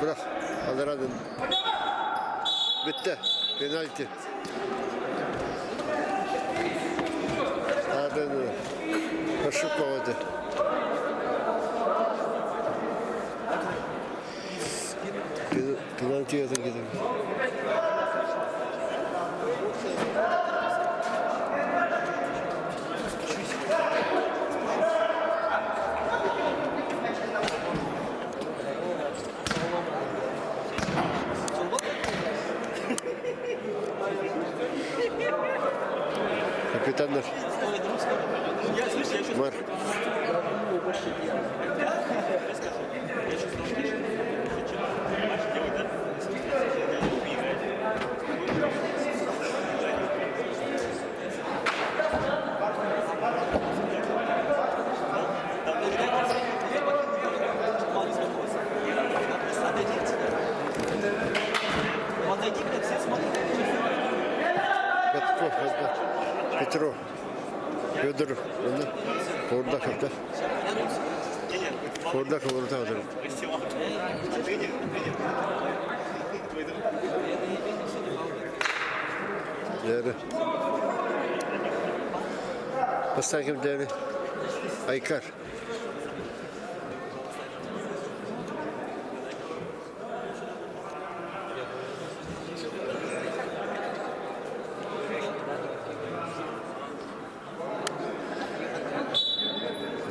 Bırak. Alıradın. Bitti. Penaltı. Ardın. Koşup kovadı. Penaltı yazın gidelim. Капитанlar. Var. Петров, Федоров, Фордаков orada. Değerli. Bastakim değerli. Aykar.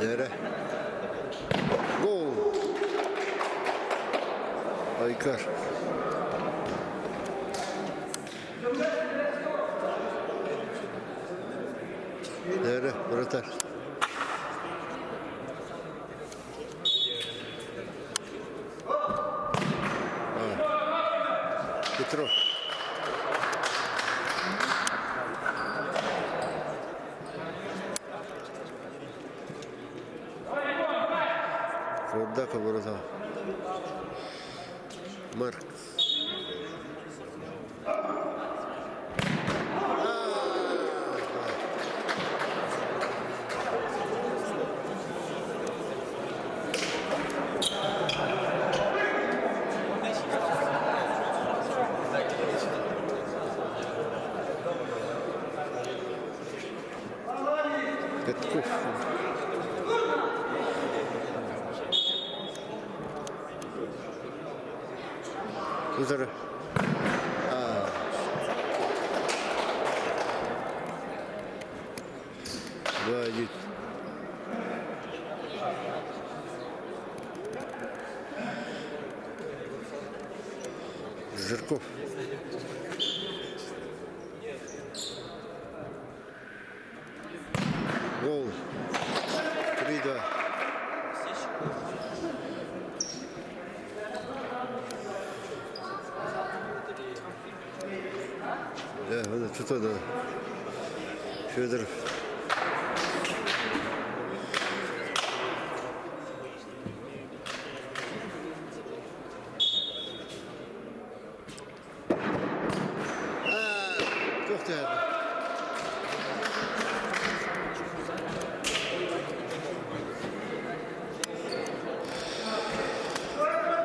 Yere. Gol. Aykar. Yere. Buratar. Petrov. Фордаков burada. Марк. Петков. Udarı. Вадит. Жирков. Гол. 3-2. Да, вот тут да. Федоров. To'xtadi.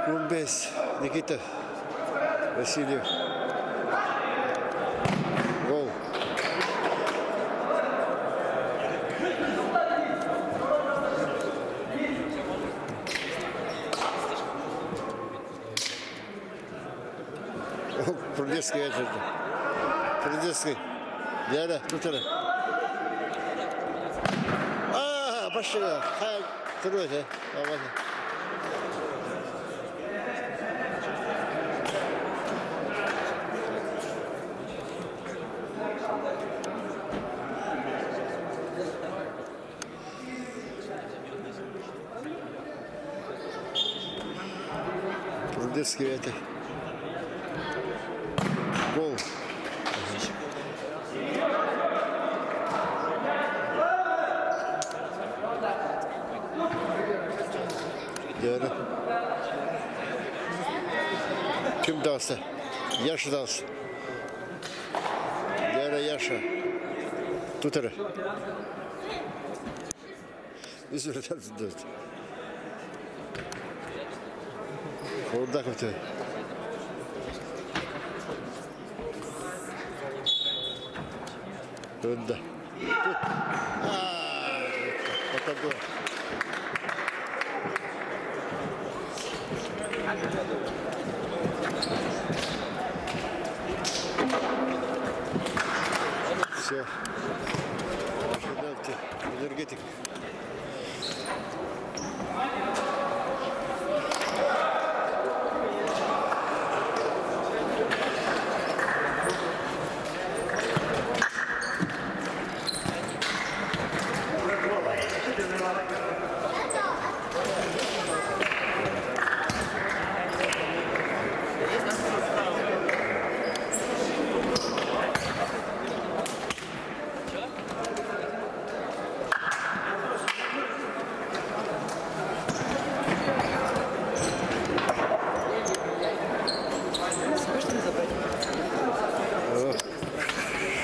Гумбес, Никита Васильев. Гол. Прудецкий это. Прудецкий. Диана, тут она. Başlıyor. Hayal duruyor ya. Aman. Прудецкий это. Гол. Yani kim dansı? Yaşı dans. Yani yaşa. Tutarı. Üzülür tarzı dört. Отдак в тебе. Отда. Тут. Отако. Все. Ожидайте. Энергетик.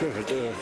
Что это?